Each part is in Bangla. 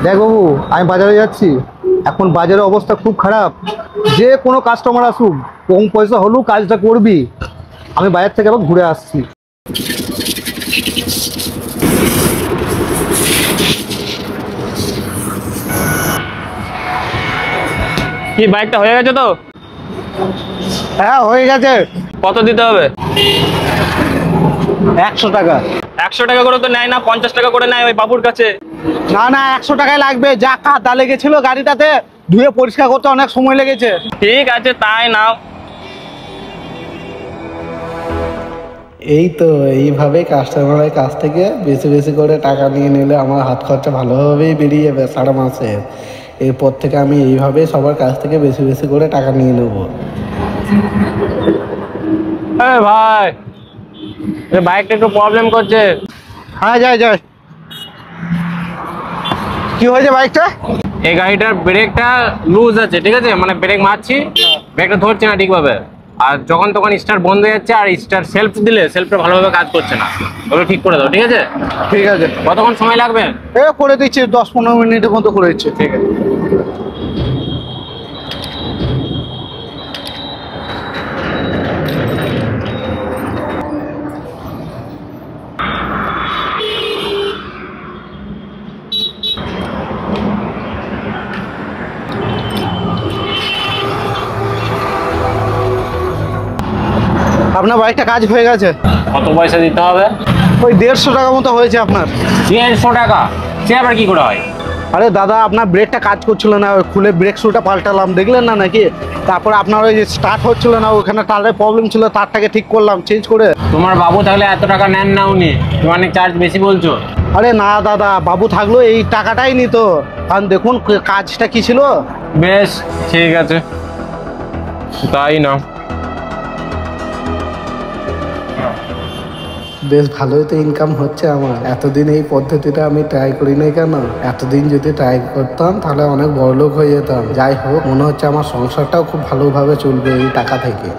দেখ বাবু, আমি বাজারে যাচ্ছি, এখন বাজারের অবস্থা খুব খারাপ। যে কোনো কাস্টমার আসুক, কম পয়সা হলেও কাজটা করবি। আমি বাজার থেকে আবার ঘুরে আসছি। কি বাইকটা হয়ে গেছে তো? হ্যাঁ হয়ে গেছে। কত দিতে হবে? 100 টাকা। 100 টাকা করে তো নেয় না, 50 টাকা করে নেয় ওই বাবুর কাছে। না না, 100 টাকাই লাগবে। যা কাদা লেগেছিল গাড়িটাতে, ধুয়ে পরিষ্কার করতে অনেক সময় লেগেছে। ঠিক আছে তাই নাও। এই তো এইভাবে কাস্টমারের কাছ থেকে বেশি বেশি করে টাকা নিয়ে নিলে আমার হাত খরচা ভালোভাবেই বেরিয়ে যাবে সারা মাসে। এরপর থেকে আমি এইভাবে সবার কাছ থেকে বেশি বেশি করে টাকা নিয়ে নেব। ভাই, বাইকটা একটু প্রবলেম করছে। হ্যাঁ যাই যাই। কি হয়েছে বাইকটা? এই গাড়িটার ব্রেকটা লুজ আছে, ঠিক আছে? মানে ব্রেক মারছি, ব্রেকটা ধরছে না ঠিকভাবে। আর যখন তখন স্টার্ট বন্ধ হয়ে যাচ্ছে, আর স্টার্ট সেলফ দিলে সেলফটা ভালোভাবে কাজ করছে না। ওগুলো ঠিক করে দাও, ঠিক আছে? ঠিক আছে। কতক্ষণ সময় লাগবে? করে দিচ্ছি, 10-15 মিনিটের মতো করে দিচ্ছি। ঠিক আছে। আপনার বাইকটা কাজ হয়ে গেছে। কত পয়সা দিতে হবে? ওই 150 টাকা মতো হয়েছে আপনার। 150 টাকা? সে আবার কি করে হয়? আরে দাদা, আপনার ব্রেকটা কাজ করছিল না, ওই খুলে ব্রেক শুটা পাল্টালাম, দেখলেন না নাকি? তারপরে আপনার ওই যে স্টার্ট হচ্ছিল না, ওখানে তারের প্রবলেম ছিল, তারটাকে ঠিক করলাম চেঞ্জ করে। তোমার বাবু থাকলে এত টাকা নেন না উনি, তুমি অনেক চার্জ বেশি বলছো। আরে না দাদা, বাবু থাকলেও এই টাকাটাই নিত, কারণ দেখুন কাজটা কি ছিল। বেশ ঠিক আছে, তাই না? বেশ ভালোই তো ইনকাম হচ্ছে আমার। এতদিন এই পদ্ধতিটা আমি ট্রাই করি নাই কেন? এতদিন যদি ট্রাই করতাম তাহলে অনেক বড়লোক হয়ে যেতাম। যাই হোক, মনে হচ্ছে আমার সংসারটাও খুব ভালোভাবে চলবে এই টাকা থেকে।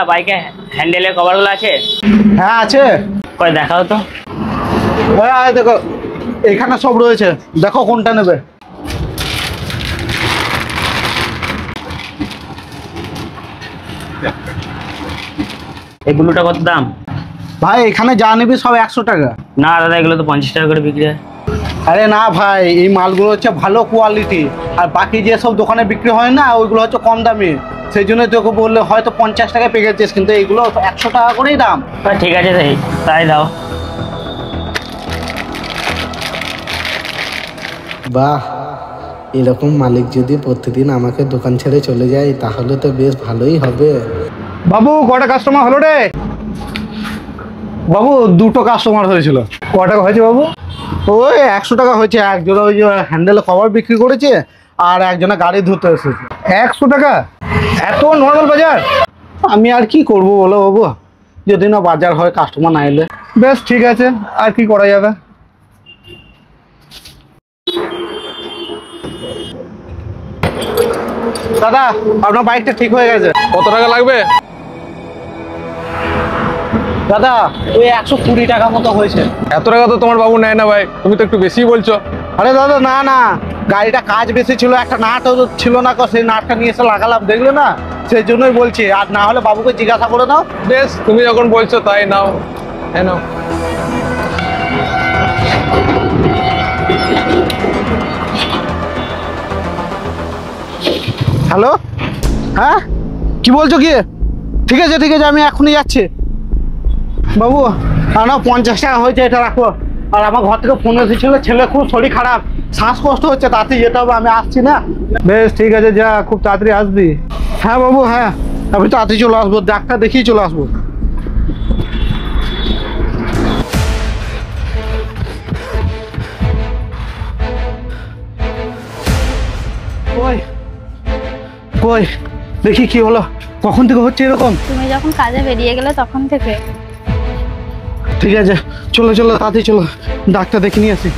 বাইকে হ্যান্ডেলের কভারগুলো আছে? হ্যাঁ আছে। কই দেখাও তো। হ্যাঁ দেখো, এখানে সব রয়েছে, দেখো কোনটা নেবে। এই ব্লুটা কত দাম? ভাই এখানে যা নিবি সব 100 টাকা। না দাদা, এগুলো তো 50 টাকা করে বিক্রি হয়। আরে না ভাই, এই মালগুলো হচ্ছে ভালো কোয়ালিটি, আর বাকি যেসব দোকানে বিক্রি হয় না ওইগুলো হচ্ছে কম দামি। সেই জন্য তোকে বললে হয়তো 50 টাকায় পেয়ে গেছিস, কিন্তু এইগুলো 100 টাকা করেই দাম। ঠিক আছে তাই দাও। বাহ, এরকম মালিক যদি প্রতিদিন আমাকে দোকান ছেড়ে চলে যায় তাহলে তো বেশ ভালোই হবে। বাবু কটা কাস্টমার হলো রে? বাবু 2টো কাস্টমার হয়েছিল। ক টাকা হয়েছে বাবু? ওই 100 টাকা হয়েছে। একজনে ওই যে হ্যান্ডেল কভার বিক্রি করেছে, আর একজনে গাড়ি ধুতে এসেছে। 100 টাকা? এত নর্মাল বাজার? আমি আর কি করব বলো বাবু, যদি না বাজার হয়, কাস্টমার না এলে। বেশ ঠিক আছে, আর কি করা যাবে। দাদা আপনার বাইকটা ঠিক হয়ে গেছে। কত টাকা লাগবে? দাদা ওই 120 টাকা মতো হয়েছে। এত টাকা তো তোমার বাবু নেয় না ভাই, তুমি তো একটু বেশিই বলছো। আরে দাদা না না, গাড়িটা কাজ বেশি ছিল, একটা নাট ছিল না, সেই নাটটা নিয়ে এসে লাগালাম, দেখলে না? সেই জন্যই বলছি, আর না হলে বাবুকে জিজ্ঞাসা করে নাও। বেশ, তুমি যখন বলছো তাই নাও। হ্যাঁ নাও। হ্যালো, হ্যাঁ কি বলছো কি? ঠিক আছে ঠিক আছে, আমি এখনই যাচ্ছি। বাবু না 50 টাকা হয়েছে, এটা রাখো। আর আমার ঘর থেকে ফোন এসেছিল, ছেলে খুব শরীর খারাপ, শ্বাসকষ্ট হচ্ছে, তাড়াতাড়ি যেতে হবে, আমি আসছি না। বেশ ঠিক আছে, যা, খুব তাড়াতাড়ি আসবি। হ্যাঁ বাবু হ্যাঁ, আমি তাড়াতাড়ি চলে আসবো, ডাক্তার দেখিয়ে চলে আসবো। কই কই দেখি কি হলো, কখন থেকে হচ্ছে এরকম? তুমি যখন কাজে বেরিয়ে গেলে তখন থেকে। ঠিক আছে চলো চলো, তাড়াতাড়ি চলো, ডাক্তার দেখে নিয়ে আসি।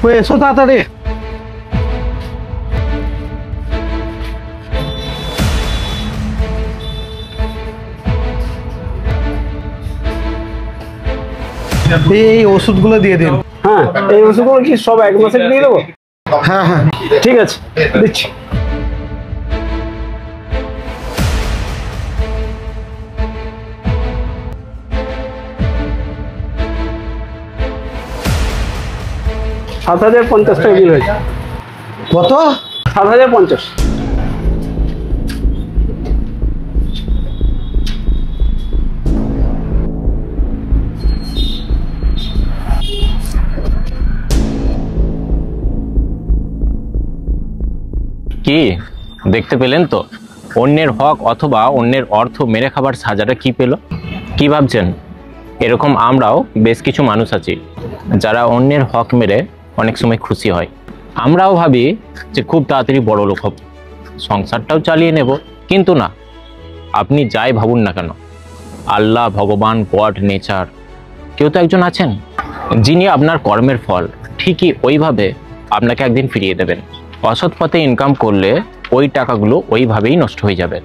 ওই এসো তাড়াতাড়ি। এই ওষুধগুলো দিয়ে দিন। হ্যাঁ, এই ওষুধগুলো কি সব 1 মাসের দিয়ে দেবো? হ্যাঁ হ্যাঁ ঠিক আছে, দিচ্ছি। $7,050 টাকা বিল হয়েছে। কত? 7,050। কি দেখতে পেলেন তো, অন্যের হক অথবা অন্যের অর্থ মেরে খাবার সাজাটা কি পেল? কি ভাবছেন? এরকম আমরাও বেশ কিছু মানুষ আছি যারা অন্যের হক মেরে অনেক সময় খুশি হয়। আমরাও ভাবি যে খুব তাড়াতাড়ি বড় লোক হব, সংসারটাও চালিয়ে নেব। কিন্তু না, আপনি যাই ভাবুন না কেন, আল্লাহ, ভগবান, গড, নেচার, কেউ তো একজন আছেন যিনি আপনার কর্মের ফল ঠিকই ওইভাবে আপনাকে একদিন ফিরিয়ে দেবেন। অসৎ পথে ইনকাম করলে ওই টাকাগুলো ওইভাবেই নষ্ট হয়ে যাবে।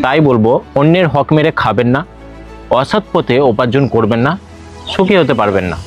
তাই বলবো, অন্যের হক মেরে খাবেন না, অসৎ পথে উপার্জন করবেন না, সুখী হতে পারবেন না।